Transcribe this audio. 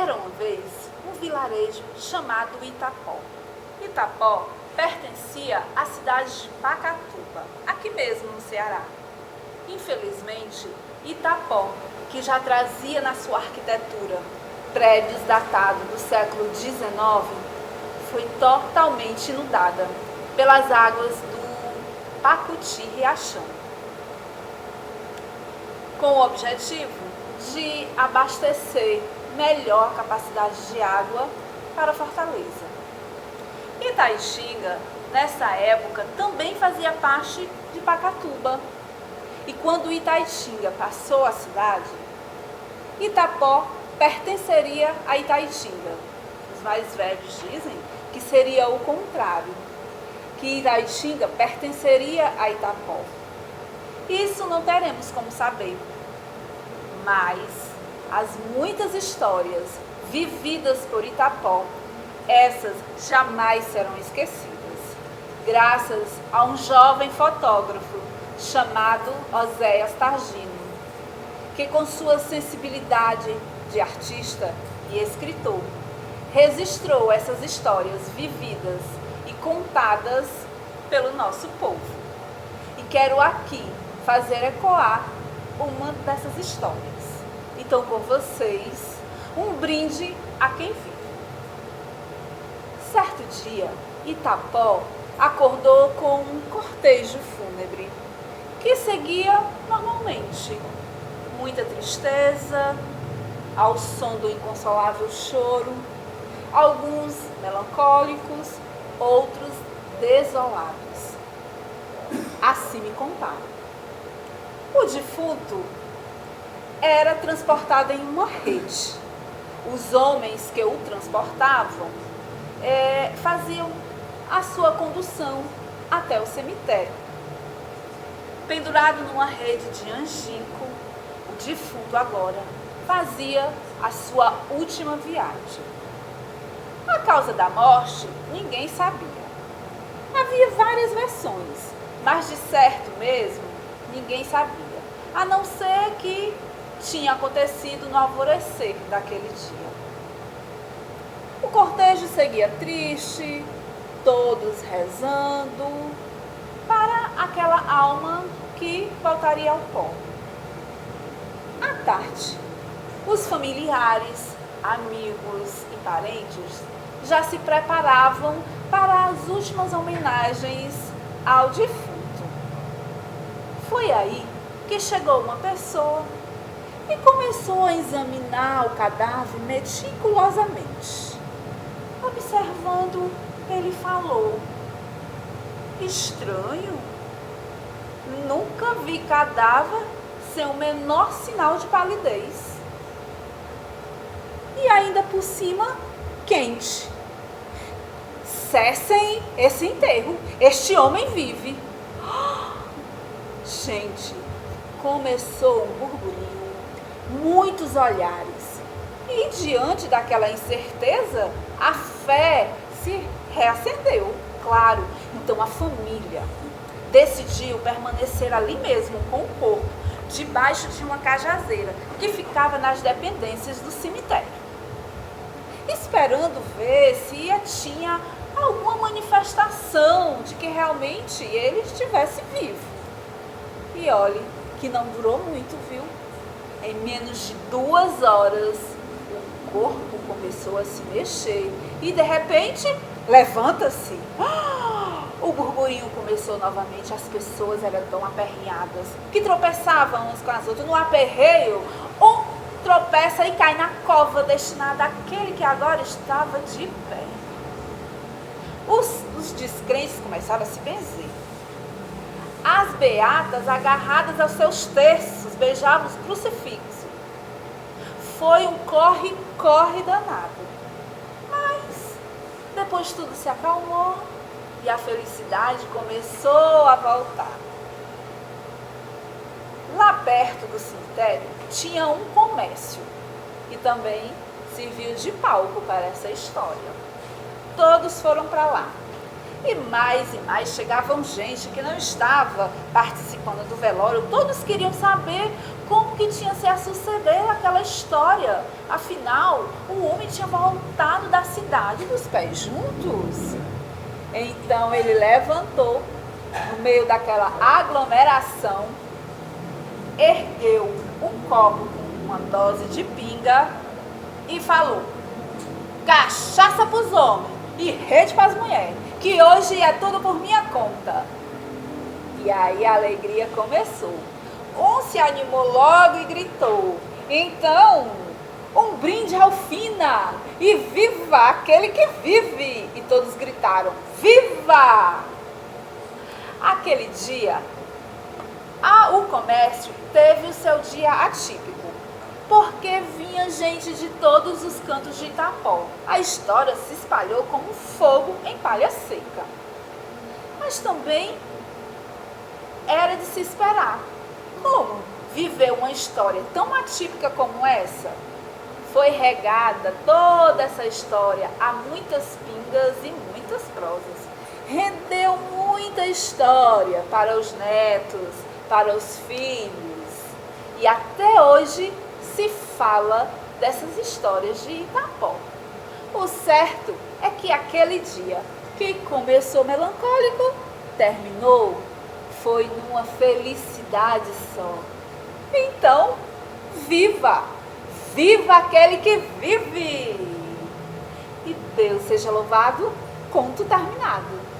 Era uma vez um vilarejo chamado Itapó. Itapó pertencia à cidade de Pacatuba, aqui mesmo no Ceará. Infelizmente, Itapó, que já trazia na sua arquitetura prédios datados do século XIX, foi totalmente inundada pelas águas do Pacuti-Riachão, com o objetivo de abastecer melhor a capacidade de água para a Fortaleza. Itaixinga, nessa época, também fazia parte de Pacatuba. E quando Itaixinga passou a cidade, Itapó pertenceria a Itaixinga. Os mais velhos dizem que seria o contrário, que Itaixinga pertenceria a Itapó. Isso não teremos como saber, mas as muitas histórias vividas por Itapó, essas jamais serão esquecidas, graças a um jovem fotógrafo chamado Oséias Targino, que com sua sensibilidade de artista e escritor, registrou essas histórias vividas e contadas pelo nosso povo. E quero aqui fazer ecoar uma dessas histórias. Então, com vocês, um brinde a quem vive. Certo dia, Itapó acordou com um cortejo fúnebre que seguia normalmente. Muita tristeza, ao som do inconsolável choro, alguns melancólicos, outros desolados. Assim me contaram. O defunto era transportado em uma rede. Os homens que o transportavam faziam a sua condução até o cemitério. Pendurado numa rede de angico, o defunto agora fazia a sua última viagem. A causa da morte ninguém sabia. Havia várias versões, mas de certo mesmo ninguém sabia, a não ser que tinha acontecido no alvorecer daquele dia. O cortejo seguia triste, todos rezando para aquela alma que voltaria ao pó. À tarde, os familiares, amigos e parentes já se preparavam para as últimas homenagens ao defunto. Foi aí que chegou uma pessoa e começou a examinar o cadáver meticulosamente. Observando, ele falou: estranho, nunca vi cadáver sem o menor sinal de palidez. E ainda por cima, quente. Cessem esse enterro, este homem vive. Gente, começou um burburinho, muitos olhares. E diante daquela incerteza, a fé se reacendeu, claro. Então a família decidiu permanecer ali mesmo com o corpo, debaixo de uma cajazeira que ficava nas dependências do cemitério, esperando ver se tinha alguma manifestação de que realmente ele estivesse vivo. E olhe que não durou muito, viu? Em menos de 2 horas, o corpo começou a se mexer e, de repente, levanta-se. O burburinho começou novamente. As pessoas eram tão aperreadas que tropeçavam umas com as outras. No aperreio, um tropeça e cai na cova destinada àquele que agora estava de pé. Os descrentes começaram a se benzer. As beatas, agarradas aos seus terços, beijavam os crucifixos. Foi um corre-corre danado. Mas depois tudo se acalmou e a felicidade começou a voltar. Lá perto do cemitério tinha um comércio que também serviu de palco para essa história. Todos foram para lá. E mais chegavam gente que não estava participando do velório. Todos queriam saber como que tinha se a suceder aquela história. Afinal, o homem tinha voltado da cidade dos pés juntos. Então ele levantou no meio daquela aglomeração, ergueu um copo com uma dose de pinga e falou: cachaça pros homens e rede pras mulheres, que hoje é tudo por minha conta. E aí a alegria começou. Um se animou logo e gritou: então, um brinde ao Fina e viva aquele que vive! E todos gritaram: viva! Aquele dia, o comércio teve o seu dia atípico, porque vinha gente de todos os cantos de Itapó. A história se espalhou como fogo em palha seca. Mas também era de se esperar. Como viver uma história tão atípica como essa? Foi regada toda essa história a muitas pingas e muitas prosas. Rendeu muita história para os netos, para os filhos. E até hoje se fala dessas histórias de Itapó. O certo é que aquele dia que começou melancólico, terminou, foi numa felicidade só. Então, viva! Viva aquele que vive! E Deus seja louvado, conto terminado.